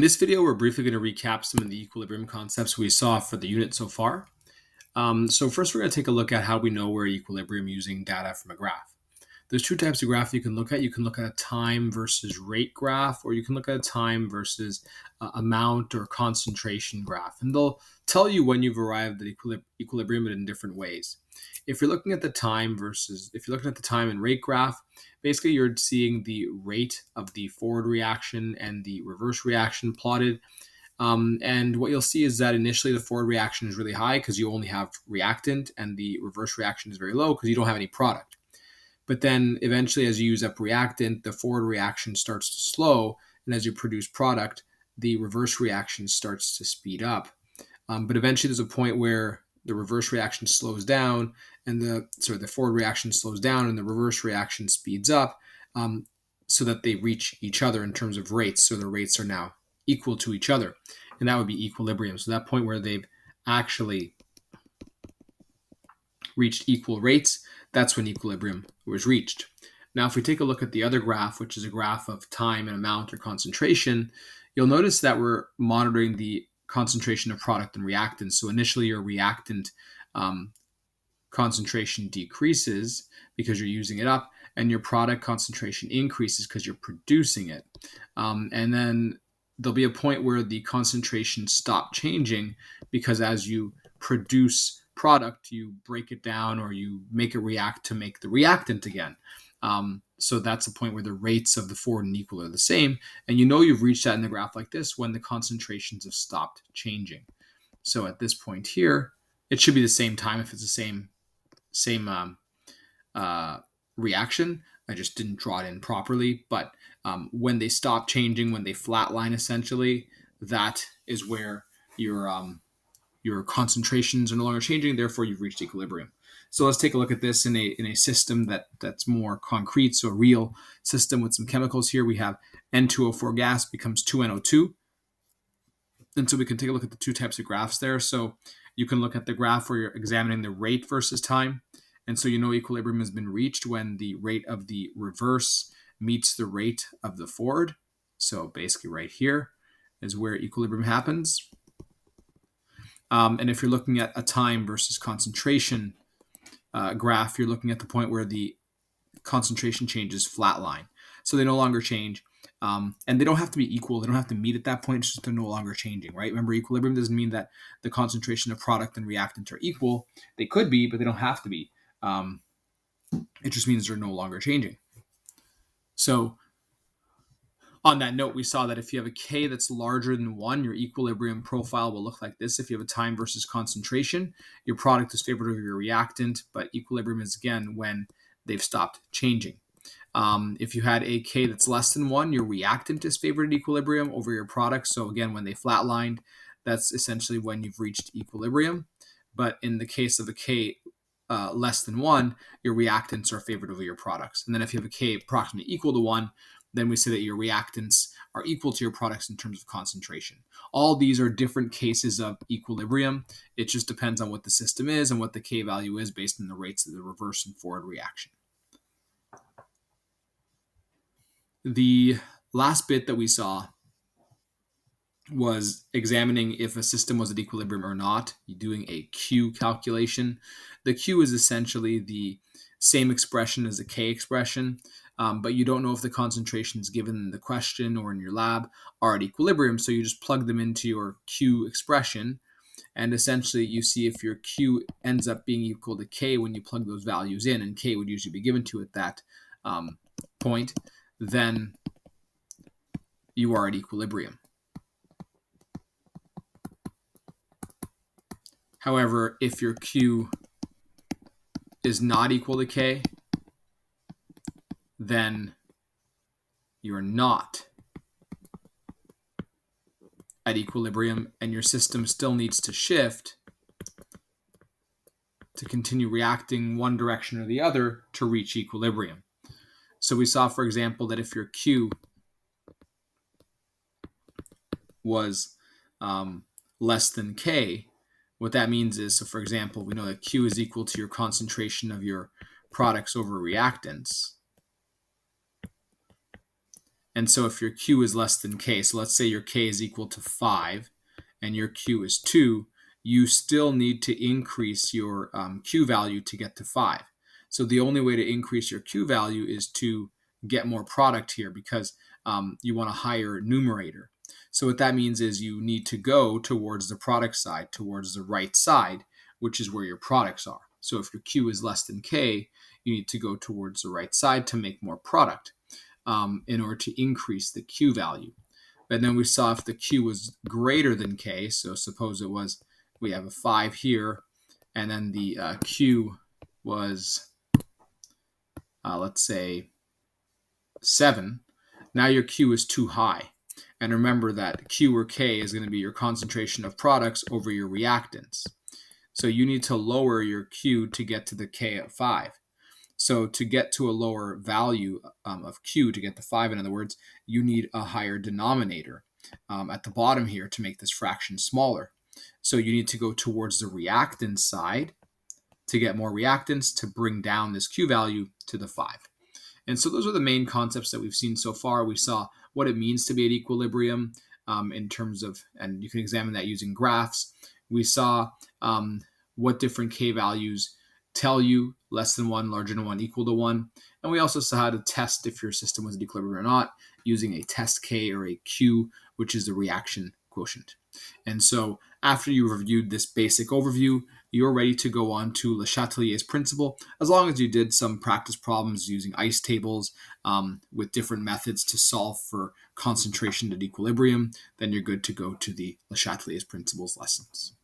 In this video, we're briefly going to recap some of the equilibrium concepts we saw for the unit so far. So first, we're going to take a look at how we know we're at equilibrium using data from a graph. There's two types of graph you can look at. You can look at a time versus rate graph, or you can look at a time versus amount or concentration graph. And they'll tell you when you've arrived at equilibrium in different ways. If you're looking at the time and rate graph, basically you're seeing the rate of the forward reaction and the reverse reaction plotted. And what you'll see is that initially the forward reaction is really high because you only have reactant, and the reverse reaction is very low because you don't have any product. But then eventually, as you use up reactant, the forward reaction starts to slow, and as you produce product, the reverse reaction starts to speed up. But eventually there's a point where the reverse reaction slows down, and the forward reaction slows down, and the reverse reaction speeds up, so that they reach each other in terms of rates. So the rates are now equal to each other, and that would be equilibrium. So that point where they've actually reached equal rates, that's when equilibrium was reached. Now, if we take a look at the other graph, which is a graph of time and amount or concentration, you'll notice that we're monitoring the concentration of product and reactant. So initially your reactant concentration decreases because you're using it up, and your product concentration increases because you're producing it. And then there'll be a point where the concentration stop changing because as you produce product, you break it down or you make it react to make the reactant again. So that's a point where the rates of the forward and equal are the same. And you know you've reached that in the graph like this when the concentrations have stopped changing. So at this point here, it should be the same time if it's the same reaction. I just didn't draw it in properly. But when they stop changing, when they flatline essentially, that is where your concentrations are no longer changing, therefore you've reached equilibrium. So let's take a look at this in a system that's more concrete, so a real system with some chemicals here. We have N2O4 gas becomes 2NO2. And so we can take a look at the two types of graphs there. So you can look at the graph where you're examining the rate versus time. And so you know equilibrium has been reached when the rate of the reverse meets the rate of the forward. So basically right here is where equilibrium happens. And if you're looking at a time versus concentration graph, you're looking at the point where the concentration changes flatline. So they no longer change. And they don't have to be equal. They don't have to meet at that point. It's just they're no longer changing, right? Remember, equilibrium doesn't mean that the concentration of product and reactant are equal. They could be, but they don't have to be. It just means they're no longer changing. So on that note, we saw that if you have a K that's larger than 1, your equilibrium profile will look like this. If you have a time versus concentration, your product is favored over your reactant, but equilibrium is, again, when they've stopped changing. If you had a K that's less than 1, your reactant is favored at equilibrium over your product. So again, when they flatlined, that's essentially when you've reached equilibrium. But in the case of a K less than 1, your reactants are favored over your products. And then if you have a K approximately equal to 1, then we say that your reactants are equal to your products in terms of concentration. All these are different cases of equilibrium. It just depends on what the system is and what the K value is based on the rates of the reverse and forward reaction. The last bit that we saw was examining if a system was at equilibrium or not, doing a Q calculation. The Q is essentially the same expression as the K expression, but you don't know if the concentrations given in the question or in your lab are at equilibrium, so you just plug them into your Q expression, and essentially you see if your Q ends up being equal to K when you plug those values in, and K would usually be given to at that point, then you are at equilibrium. However, if your Q is not equal to K, then you're not at equilibrium, and your system still needs to shift to continue reacting one direction or the other to reach equilibrium. So we saw, for example, that if your Q was less than K, what that means is, so for example, we know that Q is equal to your concentration of your products over reactants. And so if your Q is less than K, so let's say your K is equal to 5 and your Q is 2, you still need to increase your Q value to get to 5. So the only way to increase your Q value is to get more product here because you want a higher numerator. So what that means is you need to go towards the product side, towards the right side, which is where your products are. So if your Q is less than K, you need to go towards the right side to make more product in order to increase the Q value. And then we saw if the Q was greater than K, so suppose it was, we have a 5 here, and then the Q was, let's say, 7. Now your Q is too high. And remember that Q or K is going to be your concentration of products over your reactants. So you need to lower your Q to get to the K at 5. So to get to a lower value of Q, to get to 5, in other words, you need a higher denominator at the bottom here to make this fraction smaller. So you need to go towards the reactant side to get more reactants to bring down this Q value to the 5. And so those are the main concepts that we've seen so far. We saw what it means to be at equilibrium in terms of, and you can examine that using graphs. We saw what different K values tell you, less than 1, larger than 1, equal to 1. And we also saw how to test if your system was at equilibrium or not using a test K or a Q, which is the reaction quotient. And so after you reviewed this basic overview, you're ready to go on to Le Chatelier's principle. As long as you did some practice problems using ice tables with different methods to solve for concentration at equilibrium, then you're good to go to the Le Chatelier's principles lessons.